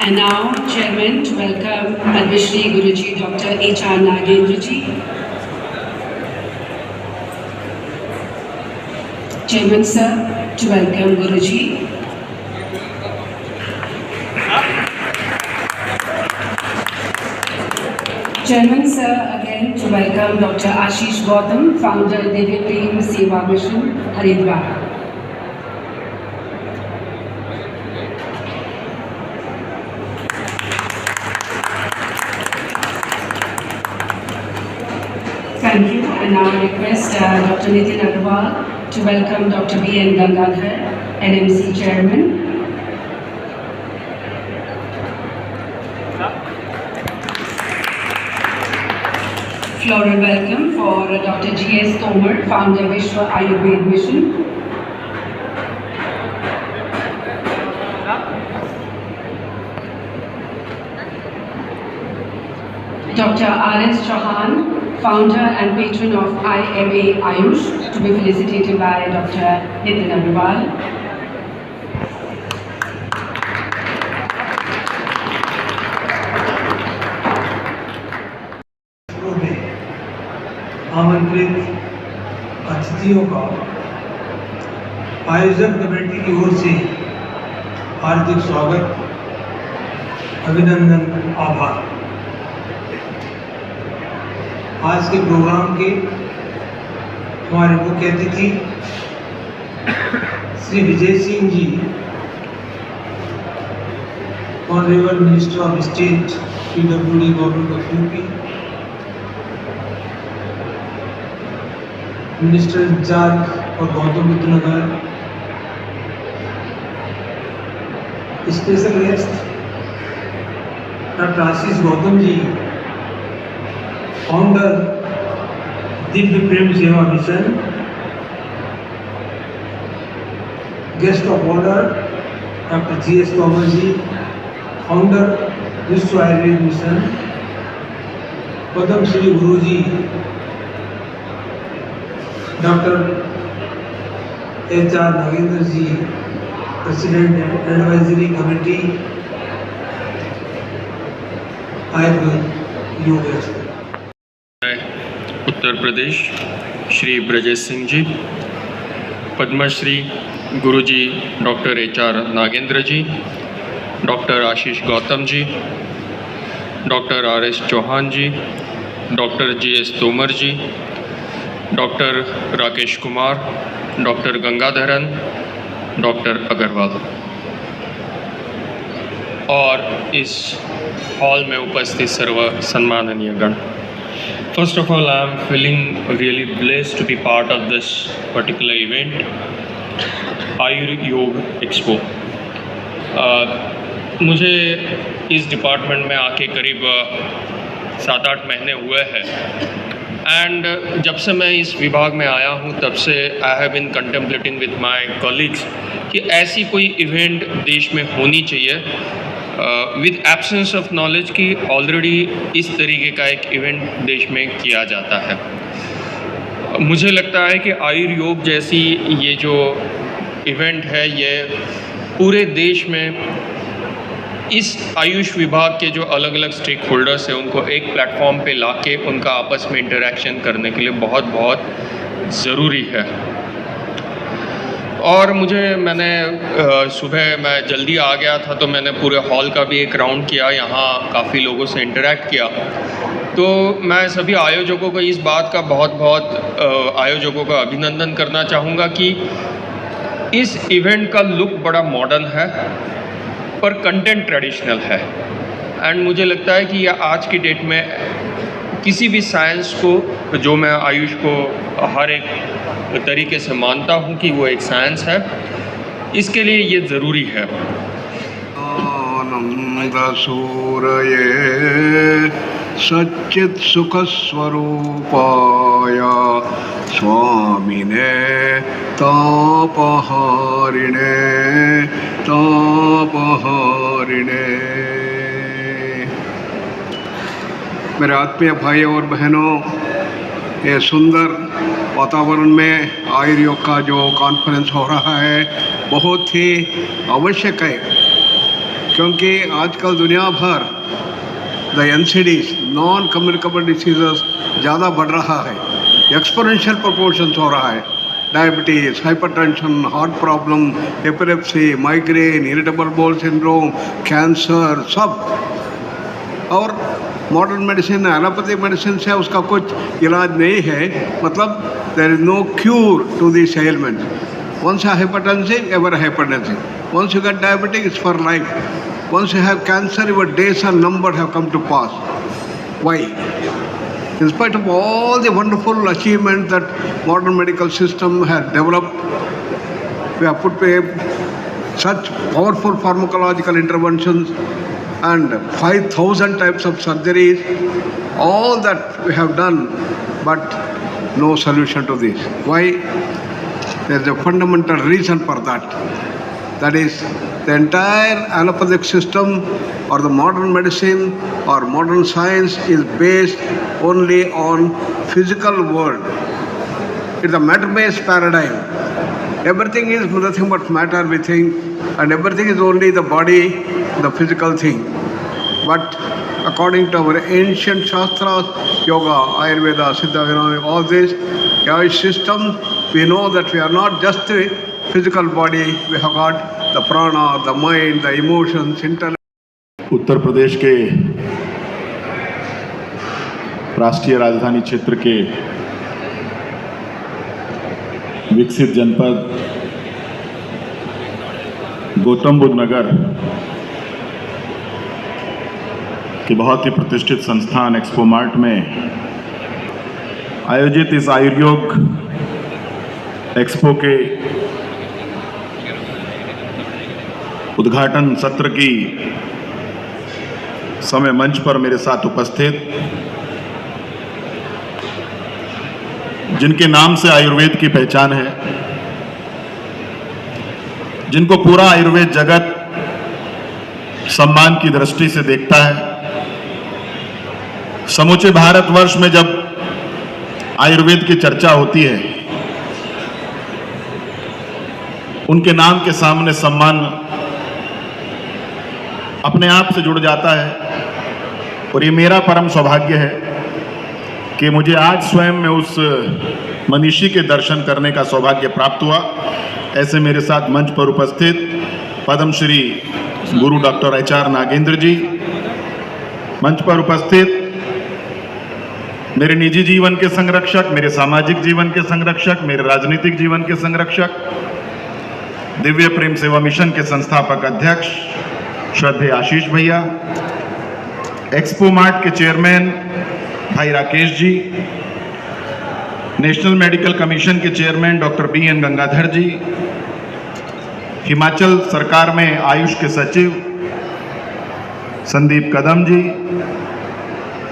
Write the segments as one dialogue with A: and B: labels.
A: And now, Chairman, to welcome Alvishri Guruji, Dr. H.R. Nagendraji. Chairman, sir, to welcome Guruji. Chairman, sir, again to welcome Dr. Ashish Gautam, founder Divya Prem Seva Mission, Haridwar. Thank you, and now I request Dr. Nitin Agarwal to welcome Dr. B.N. Gangadhar, NMC Chairman. Floral welcome for Dr. G.S. Tomar, founder Vishwa Ayurveda Mission. Dr. R.S. Chauhan, founder and patron of IMA Ayush, to be felicitated by Dr. Nitin Agarwal.
B: आमंत्रित अतिथियों का आयोजक committee की ओर से हार्दिक स्वागत, अभिनंदन, आभार। आज के प्रोग्राम के हमारे मुख्य अतिथि Shri Vijay Singh ji, honourable minister of state PWD government of UP, minister in charge और Gautam Buddh Nagar, special guest doctor Ashish Gautam ji, founder Divya Prem Seva mission, guest of honour doctor G.S. Tomar ji, founder Vishwa Ayurveda mission, Padma Shri Guru ji, doctor H.R. Nagendra ji, president advisory committee Ayurveda Yoga
C: Uttar Pradesh, Shri Brajesh Singh ji, Padmashri Guruji doctor H.R. Nagendra ji, doctor Ashish Gautam ji, doctor R.S. Chauhan ji, doctor G.S. Tomar ji, doctor Rakesh Kumar, doctor Gangadharan, doctor Agrawal और इस hall में उपस्थित सर्व सम्माननीय गण। First of all, I am feeling really blessed to be part of this particular event, Ayur Yog Expo. मुझे इस department में आके करीब 7-8 महीने हुए हैं एंड जब से मैं इस विभाग में आया हूँ तब से I have been contemplating with my colleagues कि ऐसी कोई इवेंट देश में होनी चाहिए विद एब्सेंस ऑफ नॉलेज कि ऑलरेडी इस तरीके का एक इवेंट देश में किया जाता है। मुझे लगता है कि आयुर्योग जैसी ये जो इवेंट है ये पूरे देश में इस आयुष विभाग के जो अलग अलग स्टेक होल्डर्स हैं उनको एक प्लेटफॉर्म पे लाके उनका आपस में इंटरेक्शन करने के लिए बहुत बहुत ज़रूरी है। और मैंने सुबह मैं जल्दी आ गया था तो मैंने पूरे हॉल का भी एक राउंड किया, यहाँ काफ़ी लोगों से इंटरेक्ट किया। तो मैं सभी आयोजकों को इस बात का बहुत आयोजकों का अभिनंदन करना चाहूँगा कि इस इवेंट का लुक बड़ा मॉडर्न है पर कंटेंट ट्रेडिशनल है एंड मुझे लगता है कि यह आज की डेट में किसी भी साइंस को, जो मैं आयुष को हर एक तरीके से मानता हूँ कि वो एक साइंस है, इसके लिए ये ज़रूरी है।
D: आनंद सूरये सच्चित सुख स्वरूपाय स्वामिने तापहारिणे तापहारिणे। मेरे आत्मीय भाइयों और बहनों, ये सुंदर वातावरण में आयुर्योग का जो कॉन्फ्रेंस हो रहा है बहुत ही आवश्यक है क्योंकि आजकल दुनिया भर the NCDs non communicable diseases ज़्यादा बढ़ रहा है, एक्सपोनेंशियल प्रोपोर्शंस हो रहा है। Diabetes, hypertension, heart problem, epilepsy, migraine, irritable bowel syndrome, cancer, सब। और मॉडर्न मेडिसिन, एलोपैथिक मेडिसिन से उसका कुछ इलाज नहीं है, मतलब there is no cure to this element. Once you hypertensive, ever hypertensive. Once you get diabetic, it's for life. Once you have cancer, your days are numbered, have come to pass. Why? In spite of all the wonderful achievements that modern medical system has developed, we have put such powerful pharmacological interventions and 5,000 types of surgeries, all that we have done, but no solution to this. Why? There is a fundamental reason for that. That is, the entire allopathic system or the modern medicine or modern science is based only on physical world. It's a matter-based paradigm. Everything is nothing but matter, we think, and everything is only the body, the physical thing. But according to our ancient shastras, yoga, Ayurveda, Siddha, all this, our system, we know that we are not just the physical body, we have got the prana, the mind, the emotions, intellect.
E: Uttar Pradesh के राष्ट्रीय राजधानी क्षेत्र के विकसित जनपद गौतम बुद्ध नगर के बहुत ही प्रतिष्ठित संस्थान एक्सपो मार्ट में आयोजित इस आयुर्योग एक्सपो के उद्घाटन सत्र की समय मंच पर मेरे साथ उपस्थित जिनके नाम से आयुर्वेद की पहचान है, जिनको पूरा आयुर्वेद जगत सम्मान की दृष्टि से देखता है, समूचे भारतवर्ष में जब आयुर्वेद की चर्चा होती है, उनके नाम के सामने सम्मान अपने आप से जुड़ जाता है। और ये मेरा परम सौभाग्य है कि मुझे आज स्वयं में उस मनीषी के दर्शन करने का सौभाग्य प्राप्त हुआ। ऐसे मेरे साथ मंच पर उपस्थित पद्मश्री गुरु डॉक्टर HR नागेंद्र जी, मंच पर उपस्थित मेरे निजी जीवन के संरक्षक, मेरे सामाजिक जीवन के संरक्षक, मेरे राजनीतिक जीवन के संरक्षक, दिव्य प्रेम सेवा मिशन के संस्थापक अध्यक्ष श्रद्धेय आशीष भैया, एक्सपो मार्ट के चेयरमैन भाई Rakesh ji, national medical commission के चेयरमैन डॉक्टर BN गंगाधर जी, हिमाचल सरकार में आयुष के सचिव संदीप कदम जी,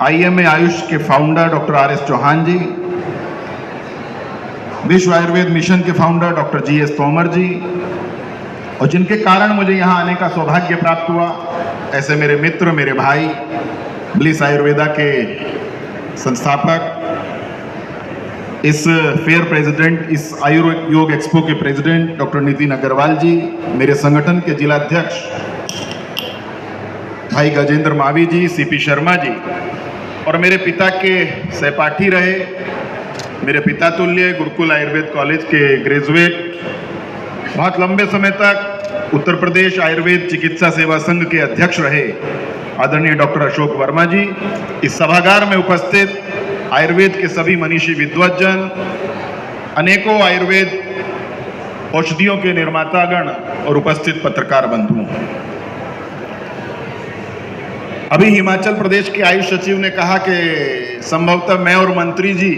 E: IMA आयुष के फाउंडर डॉक्टर RS चौहान जी, विश्व आयुर्वेद मिशन के फाउंडर डॉक्टर GS तोमर जी, और जिनके कारण मुझे यहाँ आने का सौभाग्य प्राप्त हुआ, ऐसे मेरे मित्र, मेरे भाई, ब्लिस आयुर्वेदा के संस्थापक, इस फेयर प्रेसिडेंट, इस आयुर्योग एक्सपो के प्रेसिडेंट डॉक्टर नितिन अग्रवाल जी, मेरे संगठन के जिलाध्यक्ष भाई गजेंद्र मावी जी, CP शर्मा जी, और मेरे पिता के सहपाठी रहे, मेरे पिता तुल्य गुरुकुल आयुर्वेद कॉलेज के ग्रेजुएट, बहुत लंबे समय तक उत्तर प्रदेश आयुर्वेद चिकित्सा सेवा संघ के अध्यक्ष रहे आदरणीय डॉक्टर अशोक वर्मा जी, इस सभागार में उपस्थित आयुर्वेद के सभी मनीषी विद्वज्जन, अनेकों आयुर्वेद औषधियों के निर्मातागण और उपस्थित पत्रकार बंधुओं। अभी हिमाचल प्रदेश के आयुष सचिव ने कहा कि संभवतः मैं और मंत्री जी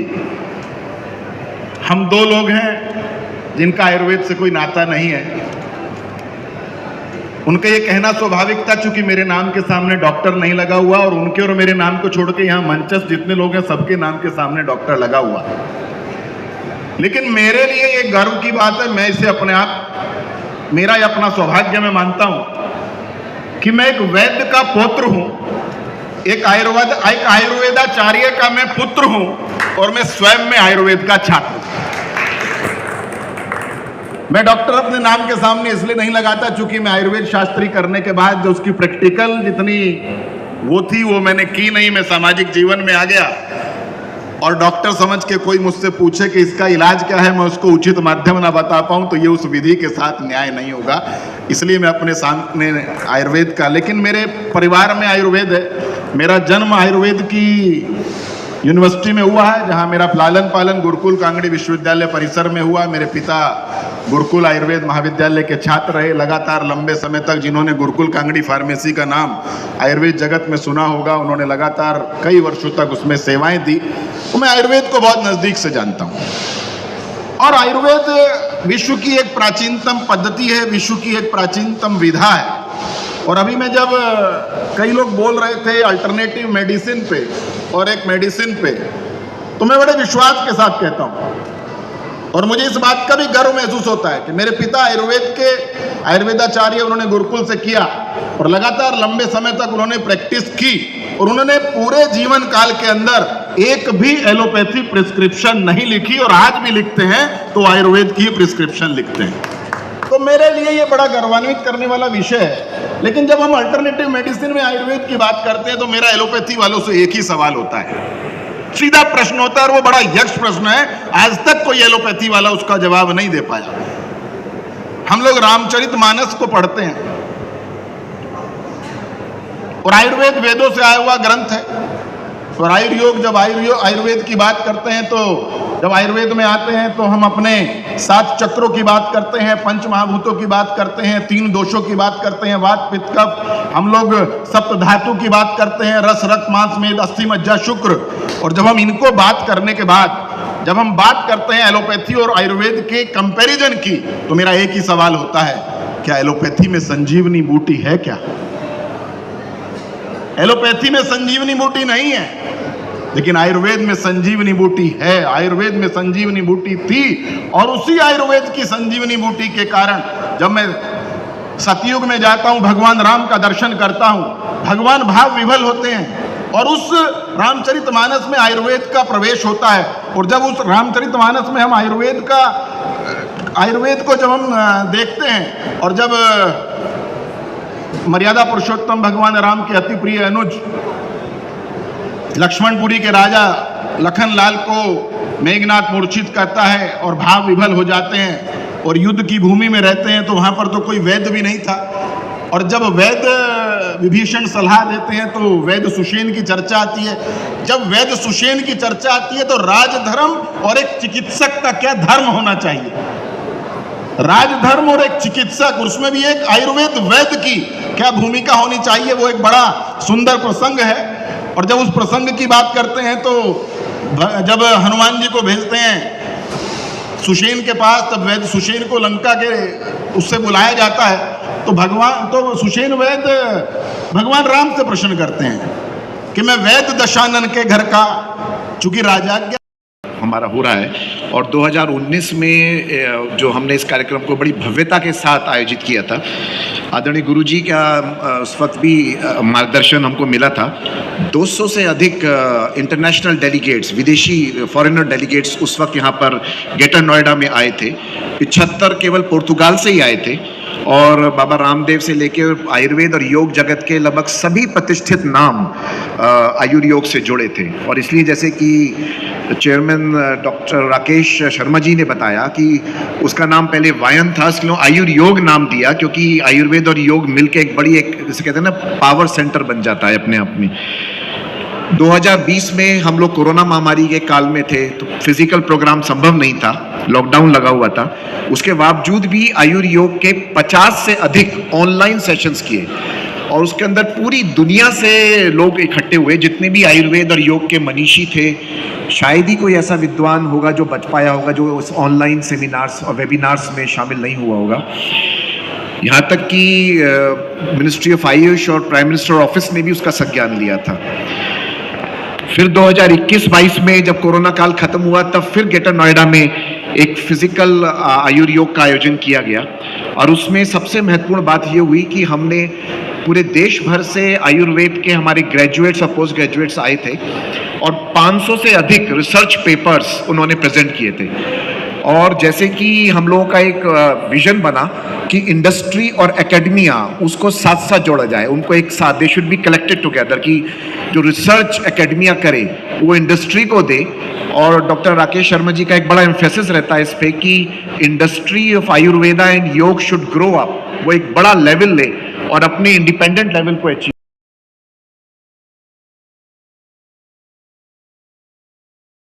E: हम दो लोग हैं जिनका आयुर्वेद से कोई नाता नहीं है। उनका ये कहना स्वाभाविक था, चूंकि मेरे नाम के सामने डॉक्टर नहीं लगा हुआ और उनके और मेरे नाम को छोड़ के यहाँ मंचस्थ जितने लोग हैं सबके नाम के सामने डॉक्टर लगा हुआ। लेकिन मेरे लिए ये गर्व की बात है, मैं इसे अपने आप, मेरा ये अपना सौभाग्य मैं मानता हूं कि मैं एक वैद्य का पुत्र हूं, एक आयुर्वेदाचार्य का मैं पुत्र हूं और मैं स्वयं में आयुर्वेद का छात्र हूं। मैं डॉक्टर अपने नाम के सामने इसलिए नहीं लगाता चूंकि मैं आयुर्वेद शास्त्री करने के बाद जो उसकी प्रैक्टिकल जितनी वो थी वो मैंने की नहीं। मैं सामाजिक जीवन में आ गया और डॉक्टर समझ के कोई मुझसे पूछे कि इसका इलाज क्या है, मैं उसको उचित माध्यम ना बता पाऊं तो ये उस विधि के साथ न्याय नहीं होगा। इसलिए मैं अपने सामने आयुर्वेद का, लेकिन मेरे परिवार में आयुर्वेद है। मेरा जन्म आयुर्वेद की यूनिवर्सिटी में हुआ है, जहां मेरा लालन पालन गुरुकुल कांगड़ी विश्वविद्यालय परिसर में हुआ। मेरे पिता गुरुकुल आयुर्वेद महाविद्यालय के छात्र रहे लगातार लंबे समय तक। जिन्होंने गुरुकुल कांगड़ी फार्मेसी का नाम आयुर्वेद जगत में सुना होगा, उन्होंने लगातार कई वर्षों तक उसमें सेवाएं दी। तो मैं आयुर्वेद को बहुत नज़दीक से जानता हूँ। और आयुर्वेद विश्व की एक प्राचीनतम पद्धति है, विश्व की एक प्राचीनतम विधा है। और अभी मैं जब कई लोग बोल रहे थे अल्टरनेटिव मेडिसिन पे और एक मेडिसिन पे, तो मैं बड़े विश्वास के साथ कहता हूँ और मुझे इस बात का भी गर्व महसूस होता है कि मेरे पिता आयुर्वेद के आयुर्वेदाचार्य, उन्होंने गुरुकुल से किया और लगातार लंबे समय तक उन्होंने प्रैक्टिस की और उन्होंने पूरे जीवन काल के अंदर एक भी एलोपैथी प्रिस्क्रिप्शन नहीं लिखी और आज भी लिखते हैं तो आयुर्वेद की प्रिस्क्रिप्शन लिखते हैं। तो मेरे लिए ये बड़ा गर्वान्वित करने वाला विषय है। लेकिन जब हम अल्टरनेटिव मेडिसिन में आयुर्वेद की बात करते हैं तो मेरा एलोपैथी वालों से एक ही सवाल होता है, सीधा प्रश्न होता है और वो बड़ा यक्ष प्रश्न है। आज तक कोई एलोपैथी वाला उसका जवाब नहीं दे पाया। हम लोग रामचरितमानस को पढ़ते हैं और आयुर्वेद वेदों से आया हुआ ग्रंथ है। और आयुर्योग, जब आयुर्वेद की बात करते हैं तो जब आयुर्वेद में आते हैं तो हम अपने 7 चक्रों की बात करते हैं, 5 महाभूतों की बात करते हैं, 3 दोषों की बात करते हैं, वात पित्त कफ, हम लोग सप्त धातु की बात करते हैं, रस रक्त मांस मेद अस्थि मज्जा शुक्र। और जब हम इनको बात करने के बाद जब हम बात करते हैं एलोपैथी और आयुर्वेद के कंपैरिजन की, तो मेरा एक ही सवाल होता है, क्या एलोपैथी में संजीवनी बूटी है क्या? एलोपैथी में संजीवनी बूटी नहीं है, लेकिन आयुर्वेद में संजीवनी बूटी है। आयुर्वेद में संजीवनी बूटी थी और उसी आयुर्वेद की संजीवनी बूटी के कारण जब मैं सतयुग में जाता हूं, भगवान राम का दर्शन करता हूं, भगवान भाव विभल होते हैं और उस रामचरितमानस में आयुर्वेद का प्रवेश होता है। और जब उस रामचरितमानस में हम आयुर्वेद को जब हम देखते हैं और जब मर्यादा पुरुषोत्तम भगवान राम के अति प्रिय अनुज लक्ष्मणपुरी के राजा लखनलाल को मेघनाथ मूर्छित करता है और भाव विभल हो जाते हैं और युद्ध की भूमि में रहते हैं, तो वहां पर तो कोई वैद्य भी नहीं था। और जब वैद्य विभीषण सलाह देते हैं तो वैद्य सुषेण की चर्चा आती है। जब वैद्य सुषेण की चर्चा आती है तो राजधर्म और एक चिकित्सक का क्या धर्म होना चाहिए, राजधर्म और एक चिकित्सक, उसमें भी एक आयुर्वेद वैद्य की क्या भूमिका होनी चाहिए, वो एक बड़ा सुंदर प्रसंग है। और जब उस प्रसंग की बात करते हैं तो जब हनुमान जी को भेजते हैं सुषेण के पास, तब वैद्य सुषेण को लंका के उससे बुलाया जाता है तो सुषेण वैद्य भगवान राम से प्रश्न करते हैं कि मैं वैद्य दशानन के घर का, चूंकि राजाज्ञा
F: हमारा हो रहा है और 2019 में जो हमने इस कार्यक्रम को बड़ी भव्यता के साथ आयोजित किया था, आदरणीय गुरुजी का उस वक्त भी मार्गदर्शन हमको मिला था। 200 से अधिक इंटरनेशनल डेलीगेट्स, विदेशी फॉरेनर डेलीगेट्स उस वक्त यहाँ पर ग्रेटर नोएडा में आए थे। 75 केवल पुर्तगाल से ही आए थे और बाबा रामदेव से लेकर आयुर्वेद और योग जगत के लगभग सभी प्रतिष्ठित नाम आयुर्योग से जुड़े थे। और इसलिए जैसे कि चेयरमैन डॉक्टर राकेश शर्मा जी ने बताया कि उसका नाम पहले वायन था, इसलिए आयुर्योग नाम दिया, क्योंकि आयुर्वेद और योग मिलकर एक बड़ी, एक जैसे कहते हैं ना, पावर सेंटर बन जाता है अपने आप में। 2020 में हम लोग कोरोना महामारी के काल में थे तो फिजिकल प्रोग्राम संभव नहीं था, लॉकडाउन लगा हुआ था। उसके बावजूद भी आयुर्योग के 50 से अधिक ऑनलाइन सेशंस किए और उसके अंदर पूरी दुनिया से लोग इकट्ठे हुए। जितने भी आयुर्वेद और योग के मनीषी थे, शायद ही कोई ऐसा विद्वान होगा जो बच पाया होगा जो उस ऑनलाइन सेमिनार्स और वेबिनार्स में शामिल नहीं हुआ होगा। यहाँ तक कि मिनिस्ट्री ऑफ आयुष और प्राइम मिनिस्टर ऑफिस ने भी उसका संज्ञान लिया था। फिर 2021-22 में जब कोरोना काल खत्म हुआ, तब फिर ग्रेटर नोएडा में एक फिजिकल आयुर्योग का आयोजन किया गया और उसमें सबसे महत्वपूर्ण बात ये हुई कि हमने पूरे देश भर से आयुर्वेद के हमारे ग्रेजुएट्स और पोस्ट ग्रेजुएट्स आए थे और 500 से अधिक रिसर्च पेपर्स उन्होंने प्रेजेंट किए थे। और जैसे कि हम लोगों का एक विजन बना कि इंडस्ट्री और एकेडमिया उसको साथ साथ जोड़ा जाए, उनको एक साथ, they should be collected together, कि जो रिसर्च एकेडमिया करे वो इंडस्ट्री को दे। और डॉक्टर राकेश शर्मा जी का एक बड़ा एम्फेसिस रहता है इस पे कि इंडस्ट्री ऑफ आयुर्वेदा एंड योग शुड ग्रो अप, वो एक बड़ा लेवल ले और अपने इंडिपेंडेंट लेवल को अचीव